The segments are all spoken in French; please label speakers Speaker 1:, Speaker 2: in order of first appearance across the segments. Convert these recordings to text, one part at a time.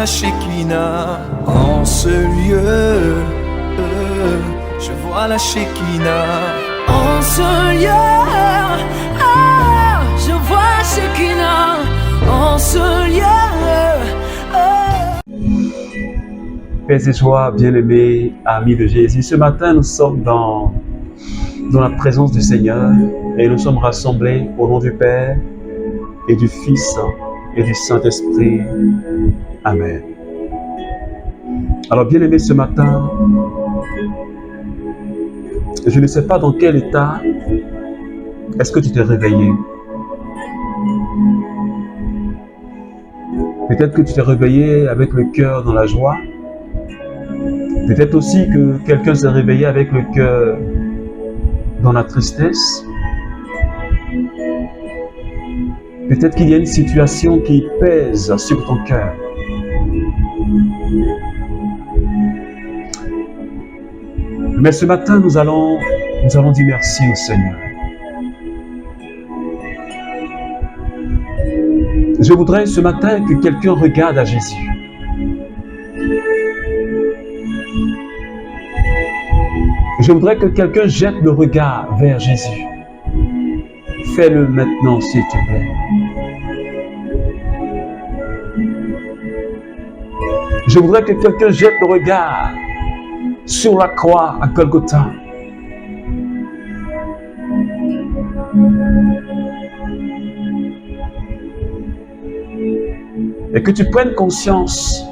Speaker 1: la Shekinah en ce lieu. Je vois la Shekinah en ce lieu. Je vois la Shekinah en ce lieu.
Speaker 2: Paix et joie, bien-aimés, amis de Jésus. Ce matin, nous sommes dans la présence du Seigneur et nous sommes rassemblés au nom du Père et du Fils et du Saint-Esprit. Amen. Alors, bien-aimés, ce matin, je ne sais pas dans quel état est-ce que tu t'es réveillé. Peut-être que tu t'es réveillé avec le cœur dans la joie. Peut-être aussi que quelqu'un s'est réveillé avec le cœur dans la tristesse. Peut-être qu'il y a une situation qui pèse sur ton cœur. Mais ce matin, nous allons dire merci au Seigneur. Je voudrais ce matin que quelqu'un regarde à Jésus. Je voudrais que quelqu'un jette le regard vers Jésus. Fais-le maintenant, s'il te plaît. Je voudrais que quelqu'un jette le regard sur la croix à Golgotha. Et que tu prennes conscience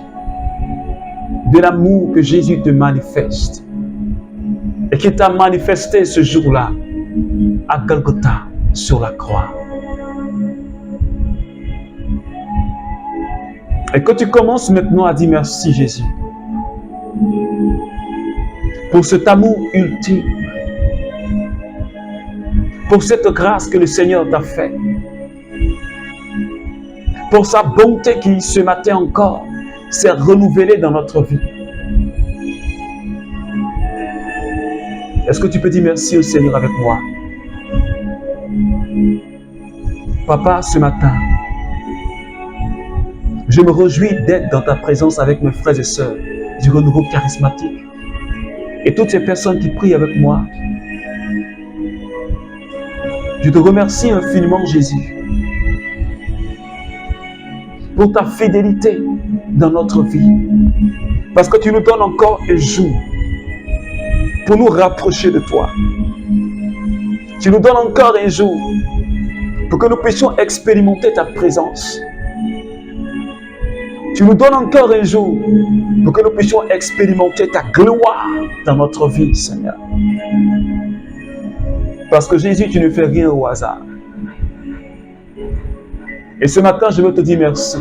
Speaker 2: de l'amour que Jésus te manifeste. Et qu'il t'a manifesté ce jour-là à Golgotha sur la croix. Et que tu commences maintenant à dire merci Jésus pour cet amour ultime, pour cette grâce que le Seigneur t'a faite, pour sa bonté qui ce matin encore s'est renouvelée dans notre vie. Est-ce que tu peux dire merci au Seigneur avec moi? Papa, ce matin, je me réjouis d'être dans ta présence avec mes frères et sœurs du renouveau charismatique et toutes ces personnes qui prient avec moi. Je te remercie infiniment, Jésus, pour ta fidélité dans notre vie, parce que tu nous donnes encore un jour pour nous rapprocher de toi. Tu nous donnes encore un jour pour que nous puissions expérimenter ta présence. Tu nous donnes encore un jour pour que nous puissions expérimenter ta gloire dans notre vie, Seigneur. Parce que Jésus, tu ne fais rien au hasard. Et ce matin, je veux te dire merci.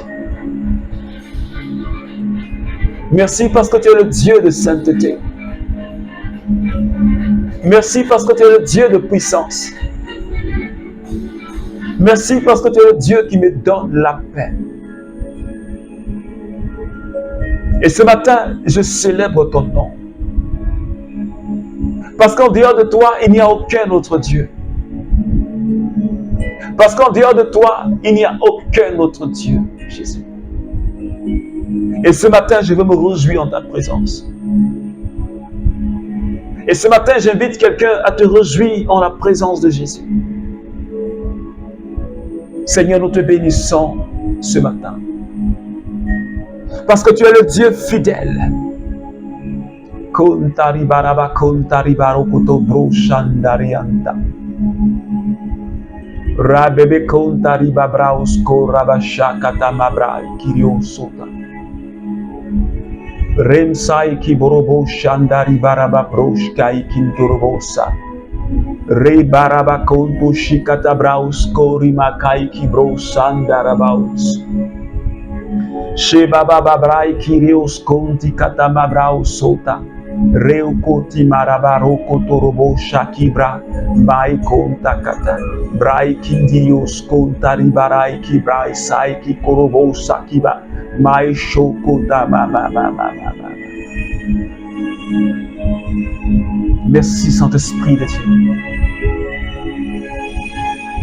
Speaker 2: Merci parce que tu es le Dieu de sainteté. Merci parce que tu es le Dieu de puissance. Merci parce que tu es le Dieu qui me donne la paix. Et ce matin, je célèbre ton nom. Parce qu'en dehors de toi, il n'y a aucun autre Dieu. Parce qu'en dehors de toi, il n'y a aucun autre Dieu, Jésus. Et ce matin, je veux me réjouir en ta présence. Et ce matin, j'invite quelqu'un à te réjouir en la présence de Jésus. Seigneur, nous te bénissons ce matin. Parce que tu es le Dieu fidèle. Rabebe kontari babraus ko rabashakata mabrai kiriosota. Remsai ki borobo shandari baraba proshkai kintorobosa. Re baraba konto shikata braus ko rimakai ki brosandarabaus. Shebaba babrai kirios konti kata mabraus sota. Reukoti marabaroko torobo shakibra mai konta kata brai kindios konta ribarai ki brai sai ki korobo sakiba mai shokota mama. Merci Saint-Esprit de Dieu.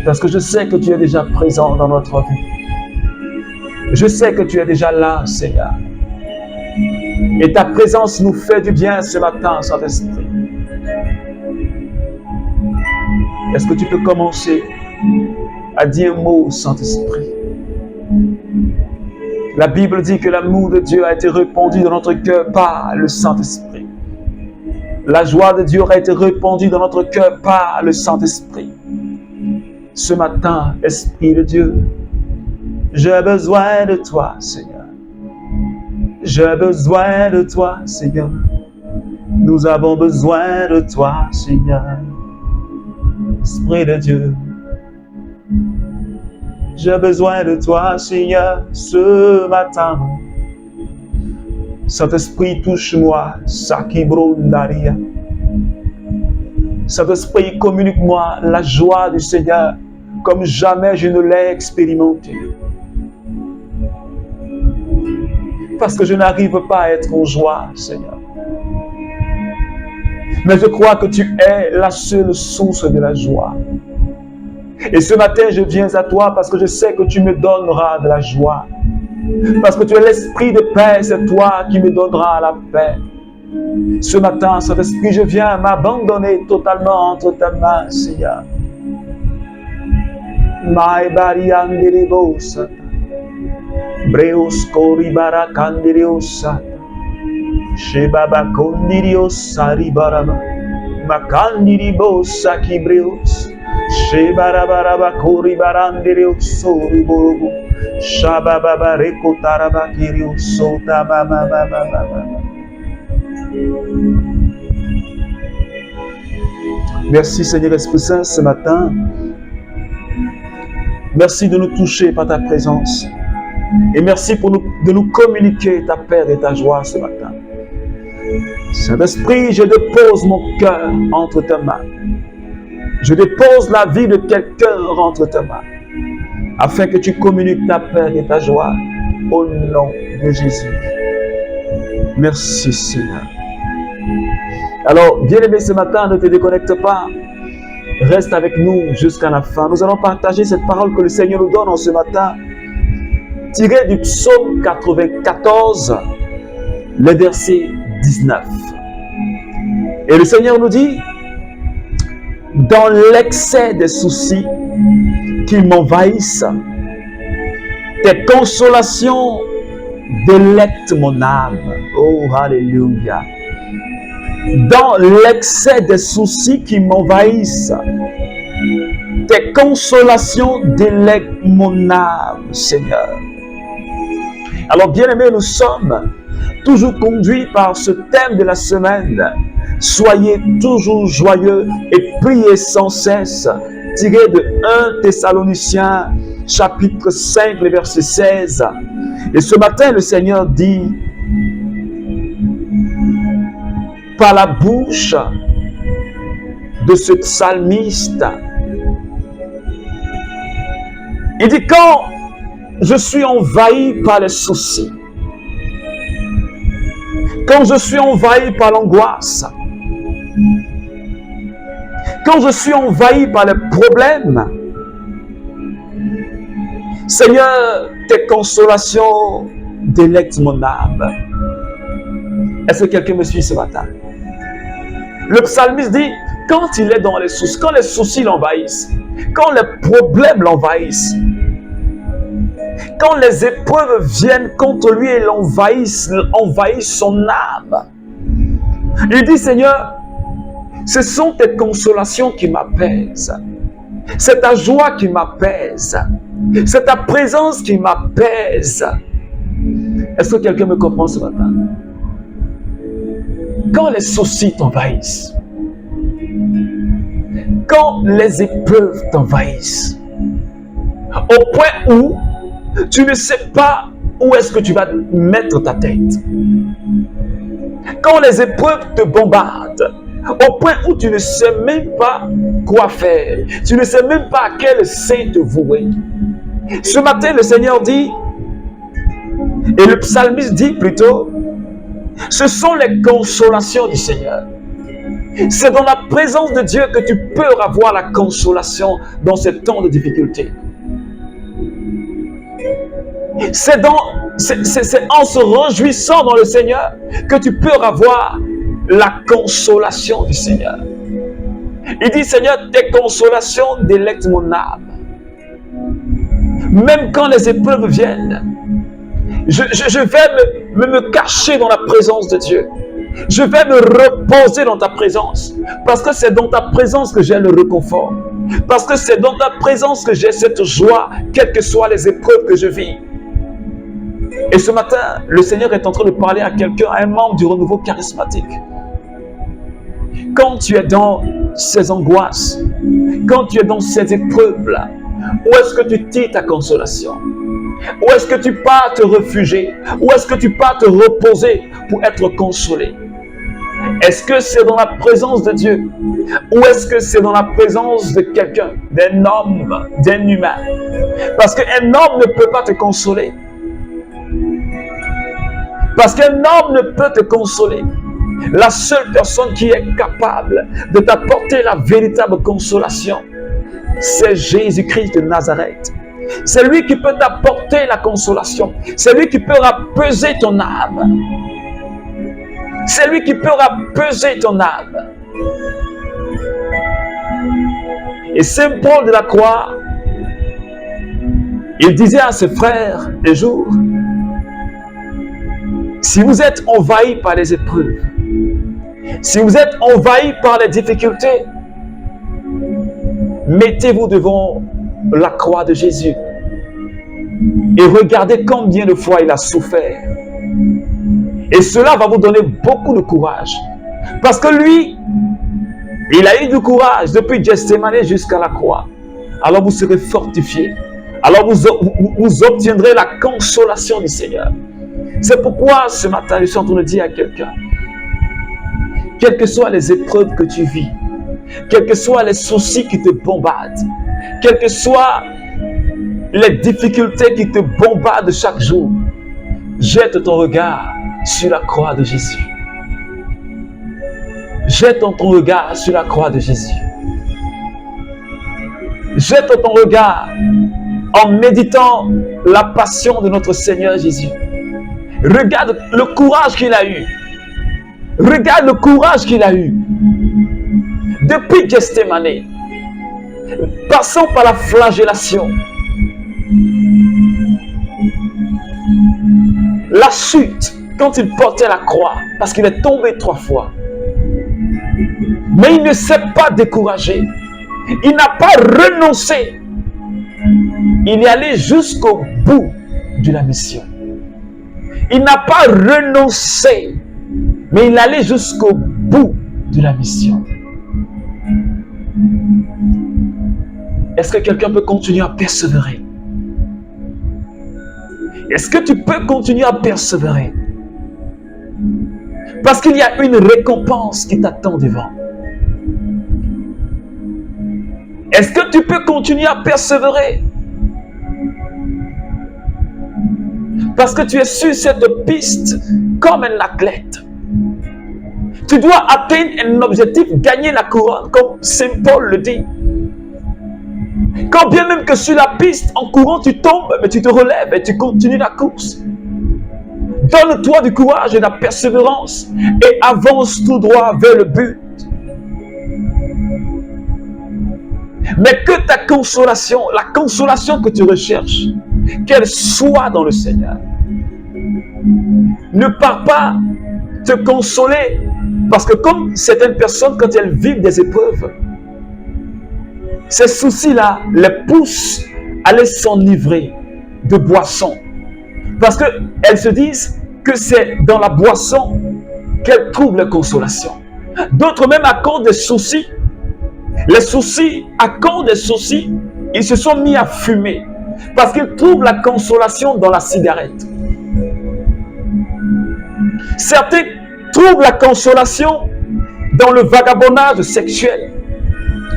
Speaker 2: Parce que je sais que tu es déjà présent dans notre vie. Je sais que tu es déjà là, Seigneur. Et ta présence nous fait du bien ce matin, Saint-Esprit. Est-ce que tu peux commencer à dire un mot au Saint-Esprit? La Bible dit que l'amour de Dieu a été répandu dans notre cœur par le Saint-Esprit. La joie de Dieu a été répandue dans notre cœur par le Saint-Esprit. Ce matin, Esprit de Dieu, j'ai besoin de toi, Seigneur. J'ai besoin de toi, Seigneur. Nous avons besoin de toi, Seigneur. Esprit de Dieu, j'ai besoin de toi, Seigneur, ce matin. Saint-Esprit, touche-moi, Sakibrondaria. Saint-Esprit, communique-moi la joie du Seigneur comme jamais je ne l'ai expérimenté. Parce que je n'arrive pas à être en joie, Seigneur. Mais je crois que tu es la seule source de la joie. Et ce matin, je viens à toi parce que je sais que tu me donneras de la joie. Parce que tu es l'esprit de paix, c'est toi qui me donneras la paix. Ce matin, Saint-Esprit, je viens m'abandonner totalement entre tes mains, Seigneur. Mai bariandiribosata. Breos koribara kandiriosa. Shebaba kondiriosa ribaraba. Makandiribosa kibreos. Shebarabaraba koribarandirios soriborobo. Shababa rekotaraba kirios baba. Merci Seigneur Esprit Saint ce matin. Merci de nous toucher par ta présence. Et merci de nous communiquer ta paix et ta joie ce matin. Saint-Esprit, je dépose mon cœur entre tes mains. Je dépose la vie de quelqu'un entre tes mains. Afin que tu communiques ta paix et ta joie au nom de Jésus. Merci Seigneur. Alors, bien-aimé, ce matin, ne te déconnecte pas. Reste avec nous jusqu'à la fin. Nous allons partager cette parole que le Seigneur nous donne en ce matin, tirée du psaume 94, le verset 19. Et le Seigneur nous dit, dans l'excès des soucis qui m'envahissent, tes consolations délectent mon âme. Oh, alléluia. Dans l'excès des soucis qui m'envahissent, tes consolations délectent mon âme, Seigneur. Alors, bien-aimés, nous sommes toujours conduits par ce thème de la semaine. Soyez toujours joyeux et priez sans cesse, tiré de 1 Thessaloniciens, chapitre 5, le verset 16. Et ce matin, le Seigneur dit, par la bouche de ce psalmiste, il dit, quand je suis envahi par les soucis, quand je suis envahi par l'angoisse, quand je suis envahi par les problèmes, Seigneur, tes consolations délectent mon âme. Est-ce que quelqu'un me suit ce matin? Le psalmiste dit, quand il est dans les soucis, quand les soucis l'envahissent, quand les problèmes l'envahissent, quand les épreuves viennent contre lui et envahissent son âme, il dit, Seigneur, ce sont tes consolations qui m'apaisent. C'est ta joie qui m'apaise. C'est ta présence qui m'apaise. Est-ce que quelqu'un me comprend ce matin? Quand les soucis t'envahissent, quand les épreuves t'envahissent, au point où tu ne sais pas où est-ce que tu vas mettre ta tête, quand les épreuves te bombardent, au point où tu ne sais même pas quoi faire, tu ne sais même pas à quel sein te vouer. Ce matin, le Seigneur dit, et le psalmiste dit plutôt, ce sont les consolations du Seigneur. C'est dans la présence de Dieu que tu peux avoir la consolation dans ces temps de difficulté. C'est dans C'est en se réjouissant dans le Seigneur que tu peux avoir la consolation du Seigneur. Il dit, Seigneur, tes consolations délectent mon âme. Même quand les épreuves viennent, je vais me cacher dans la présence de Dieu. Je vais me reposer dans ta présence. Parce que c'est dans ta présence que j'ai le réconfort. Parce que c'est dans ta présence que j'ai cette joie, quelles que soient les épreuves que je vis. Et ce matin, le Seigneur est en train de parler à quelqu'un, à un membre du renouveau charismatique. Quand tu es dans ces angoisses, quand tu es dans ces épreuves-là, où est-ce que tu tires ta consolation? Où est-ce que tu pars te réfugier? Où est-ce que tu pars te reposer pour être consolé? Est-ce que c'est dans la présence de Dieu? Ou est-ce que c'est dans la présence de quelqu'un, d'un homme, d'un humain? Parce qu'un homme ne peut pas te consoler. Parce qu'un homme ne peut te consoler. La seule personne qui est capable de t'apporter la véritable consolation, c'est Jésus-Christ de Nazareth. C'est lui qui peut t'apporter la consolation. C'est lui qui peut apaiser ton âme. C'est lui qui peut apaiser ton âme. Et Saint Paul de la Croix, il disait à ses frères un jour, si vous êtes envahis par les épreuves, si vous êtes envahis par les difficultés, mettez-vous devant la croix de Jésus et regardez combien de fois il a souffert. Et cela va vous donner beaucoup de courage. Parce que lui, il a eu du courage depuis Gethsémani jusqu'à la croix. Alors vous serez fortifiés. Alors vous obtiendrez la consolation du Seigneur. C'est pourquoi ce matin, je suis en train de dire à quelqu'un, quelles que soient les épreuves que tu vis, quels que soient les soucis qui te bombardent, quelles que soient les difficultés qui te bombardent chaque jour, jette ton regard sur la croix de Jésus. Jette ton regard sur la croix de Jésus. Jette ton regard en méditant la passion de notre Seigneur Jésus. Regarde le courage qu'il a eu. Regarde le courage qu'il a eu. Depuis Gethsémani, passant par la flagellation, la chute, quand il portait la croix, parce qu'il est tombé 3 fois. Mais il ne s'est pas découragé. Il n'a pas renoncé. Il est allé jusqu'au bout de la mission. Il n'a pas renoncé, mais il est allé jusqu'au bout de la mission. Est-ce que quelqu'un peut continuer à persévérer? Est-ce que tu peux continuer à persévérer? Parce qu'il y a une récompense qui t'attend devant. Est-ce que tu peux continuer à persévérer? Parce que tu es sur cette piste comme un athlète. Tu dois atteindre un objectif, gagner la couronne, comme Saint Paul le dit. Quand bien même que sur la piste, en courant, tu tombes, mais tu te relèves et tu continues la course. Donne-toi du courage et de la persévérance et avance tout droit vers le but. Mais que ta consolation, la consolation que tu recherches, qu'elle soit dans le Seigneur. Ne pars pas te consoler, parce que comme certaines personnes, quand elles vivent des épreuves, ces soucis-là les poussent à aller s'enivrer de boissons. Parce qu'elles se disent que c'est dans la boisson qu'elles trouvent la consolation. D'autres même à cause des soucis, à cause des soucis, ils se sont mis à fumer. Parce qu'ils trouvent la consolation dans la cigarette. Certains trouvent la consolation dans le vagabondage sexuel.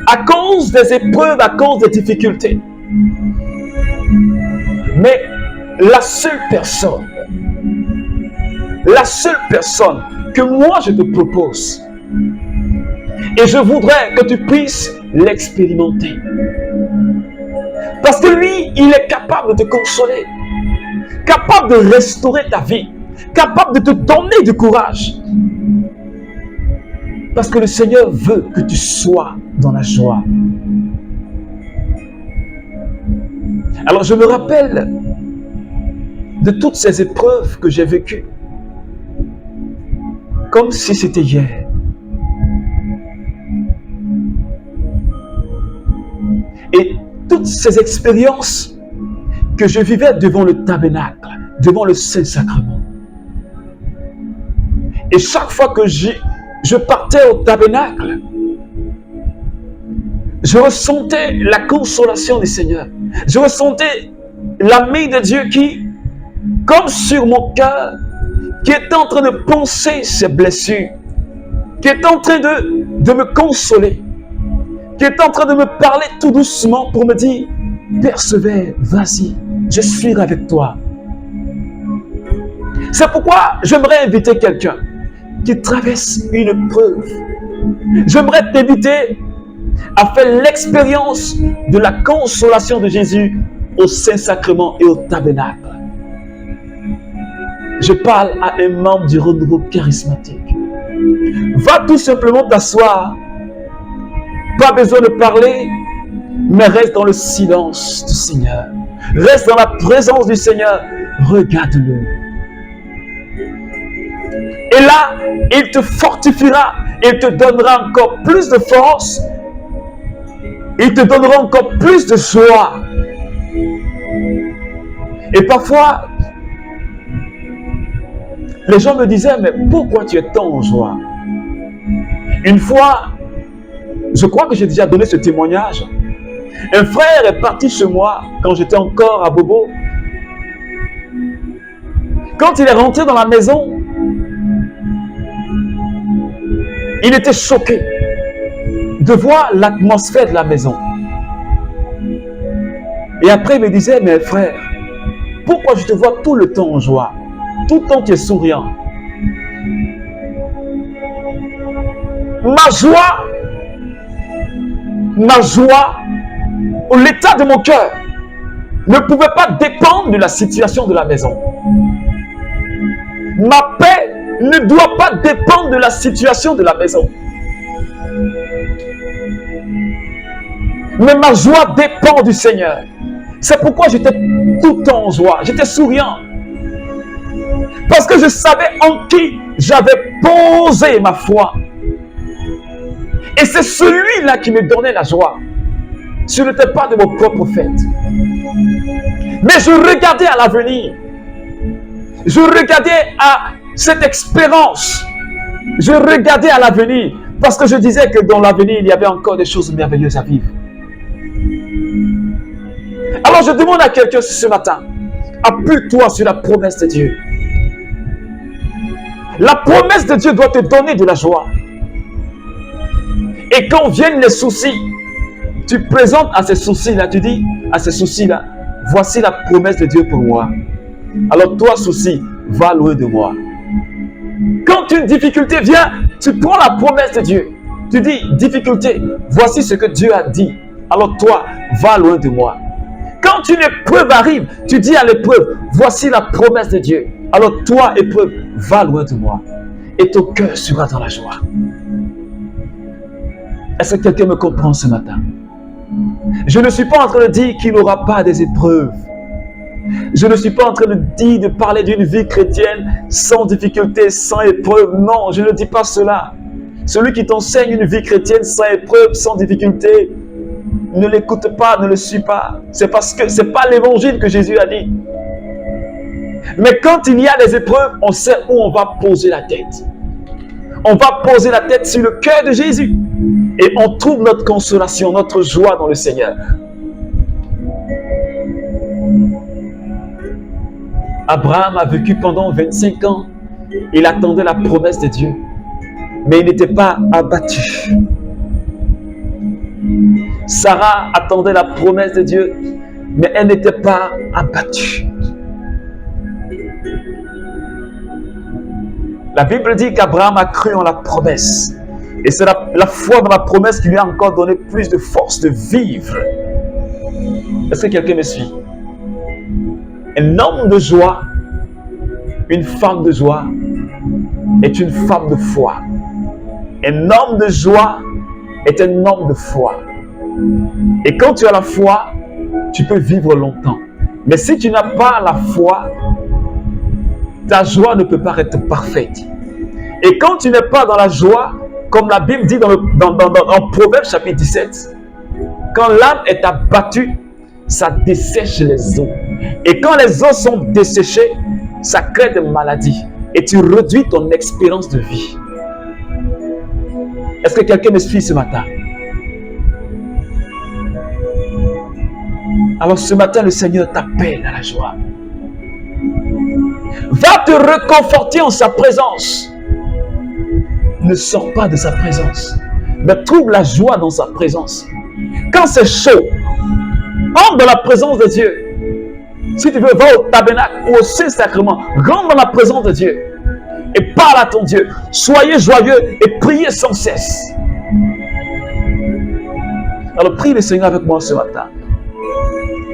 Speaker 2: À cause des épreuves, à cause des difficultés. Mais la seule personne que moi je te propose, et je voudrais que tu puisses l'expérimenter. Parce que lui, il est capable de te consoler. capable de restaurer ta vie, capable de te donner du courage. Parce que le Seigneur veut que tu sois dans la joie. Alors je me rappelle de toutes ces épreuves que j'ai vécues, comme si c'était hier. Et toutes ces expériences que je vivais devant le tabernacle, devant le Saint-Sacrement. Et chaque fois que je partais au tabernacle, je ressentais la consolation du Seigneur. Je ressentais la main de Dieu qui, comme sur mon cœur, qui est en train de penser ses blessures, qui est en train de me consoler, qui est en train de me parler tout doucement pour me dire « Persévère, vas-y, je suis avec toi. » C'est pourquoi j'aimerais inviter quelqu'un qui traverse une épreuve. J'aimerais t'inviter à faire l'expérience de la consolation de Jésus au Saint-Sacrement et au tabernacle. Je parle à un membre du renouveau charismatique. Va tout simplement t'asseoir. Pas besoin de parler, mais reste dans le silence du Seigneur. Reste dans la présence du Seigneur. Regarde-le. Et là, il te fortifiera, il te donnera encore plus de force, il te donnera encore plus de joie. Et parfois, les gens me disaient, mais pourquoi tu es tant en joie? Une fois, je crois que j'ai déjà donné ce témoignage. Un frère est parti chez moi quand j'étais encore à Bobo. Quand il est rentré dans la maison, il était choqué de voir l'atmosphère de la maison. Et après, il me disait, mais frère, pourquoi je te vois tout le temps en joie? Tout le temps tu es souriant. Ma joie, l'état de mon cœur ne pouvait pas dépendre de la situation de la maison. Ma paix ne doit pas dépendre de la situation de la maison. Mais ma joie dépend du Seigneur. C'est pourquoi j'étais tout le temps en joie. J'étais souriant. Parce que je savais en qui j'avais posé ma foi. Et c'est celui-là qui me donnait la joie. Ce n'était pas de mon propre fait. Mais je regardais à l'avenir. Je regardais à cette expérience. Je regardais à l'avenir. Parce que je disais que dans l'avenir, il y avait encore des choses merveilleuses à vivre. Alors je demande à quelqu'un ce matin, appuie-toi sur la promesse de Dieu. La promesse de Dieu doit te donner de la joie. Et quand viennent les soucis, tu présentes à ces soucis-là, tu dis à ces soucis-là, voici la promesse de Dieu pour moi. Alors toi, souci, va loin de moi. Quand une difficulté vient, tu prends la promesse de Dieu. Tu dis, difficulté, voici ce que Dieu a dit. Alors toi, va loin de moi. Quand une épreuve arrive, tu dis à l'épreuve, voici la promesse de Dieu. Alors toi, épreuve, va loin de moi. Et ton cœur sera dans la joie. Est-ce que quelqu'un me comprend ce matin? Je ne suis pas en train de dire qu'il n'aura pas des épreuves. Je ne suis pas en train de dire, de parler d'une vie chrétienne sans difficulté, sans épreuve. Non, je ne dis pas cela. Celui qui t'enseigne une vie chrétienne sans épreuve, sans difficulté, ne l'écoute pas, ne le suis pas. C'est parce que ce n'est pas l'évangile que Jésus a dit. Mais quand il y a des épreuves, on sait où on va poser la tête. On va poser la tête sur le cœur de Jésus. Et on trouve notre consolation, notre joie dans le Seigneur. Abraham a vécu pendant 25 ans. Il attendait la promesse de Dieu. Mais il n'était pas abattu. Sarah attendait la promesse de Dieu, mais elle n'était pas abattue. La Bible dit qu'Abraham a cru en la promesse. Et c'est la foi dans la promesse qui lui a encore donné plus de force de vivre. Est-ce que quelqu'un me suit? Un homme de joie Une femme de joie est une femme de foi. Un homme de joie est un homme de foi. Et quand tu as la foi, tu peux vivre longtemps. Mais si tu n'as pas la foi, ta joie ne peut pas être parfaite. Et quand tu n'es pas dans la joie, comme la Bible dit dans Proverbe chapitre 17, quand l'âme est abattue, ça dessèche les os. Et quand les os sont desséchés, ça crée des maladies. Et tu réduis ton espérance de vie. Est-ce que quelqu'un me suit ce matin? Alors ce matin, le Seigneur t'appelle à la joie. Va te réconforter en sa présence. Ne sors pas de sa présence, mais trouve la joie dans sa présence. Quand c'est chaud, entre dans la présence de Dieu. Si tu veux, va au tabernacle ou au Saint-Sacrement, rentre dans la présence de Dieu et parle à ton Dieu. Soyez joyeux et priez sans cesse. Alors prie le Seigneur avec moi ce matin.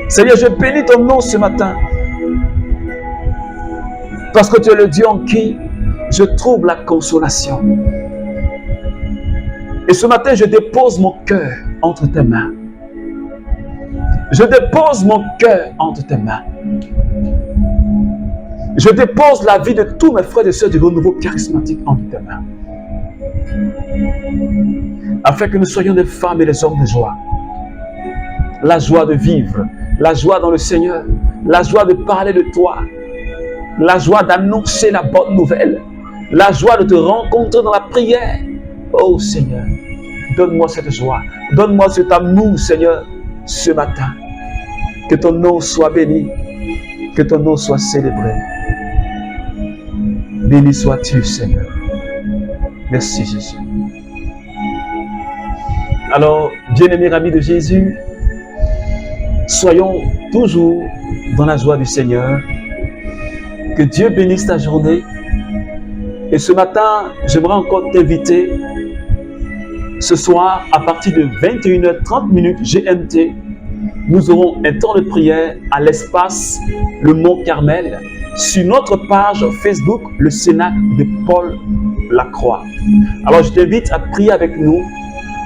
Speaker 2: Seigneur, je bénis ton nom ce matin. Parce que tu es le Dieu en qui je trouve la consolation. Et ce matin, je dépose mon cœur entre tes mains. Je dépose mon cœur entre tes mains. Je dépose la vie de tous mes frères et sœurs du renouveau charismatique entre tes mains. Afin que nous soyons des femmes et des hommes de joie. La joie de vivre, la joie dans le Seigneur, la joie de parler de toi, la joie d'annoncer la bonne nouvelle, la joie de te rencontrer dans la prière. Oh Seigneur, donne-moi cette joie, donne-moi cet amour, Seigneur, ce matin. Que ton nom soit béni, que ton nom soit célébré. Béni sois-tu, Seigneur. Merci, Jésus. Alors, bien-aimés amis de Jésus, soyons toujours dans la joie du Seigneur. Que Dieu bénisse ta journée. Et ce matin, j'aimerais encore t'inviter. Ce soir, à partir de 21h30 GMT, nous aurons un temps de prière à l'espace Le Mont Carmel sur notre page Facebook, le Cénacle de Paul Lacroix. Alors, je t'invite à prier avec nous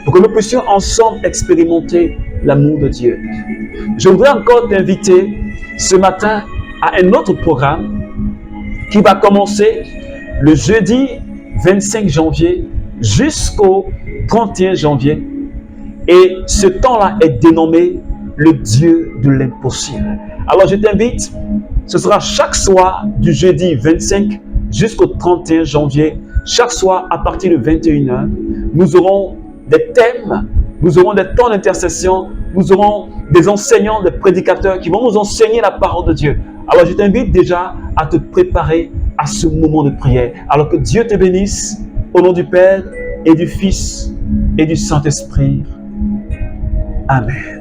Speaker 2: pour que nous puissions ensemble expérimenter l'amour de Dieu. Je voudrais encore t'inviter ce matin à un autre programme qui va commencer le jeudi 25 janvier jusqu'au 31 janvier. Et ce temps-là est dénommé le Dieu de l'impossible. Alors je t'invite, ce sera chaque soir du jeudi 25 jusqu'au 31 janvier, chaque soir à partir de 21h, nous aurons des thèmes, nous aurons des temps d'intercession, nous aurons des enseignants, des prédicateurs qui vont nous enseigner la parole de Dieu. Alors je t'invite déjà à te préparer à ce moment de prière. Alors que Dieu te bénisse au nom du Père et du Fils et du Saint-Esprit. Amen.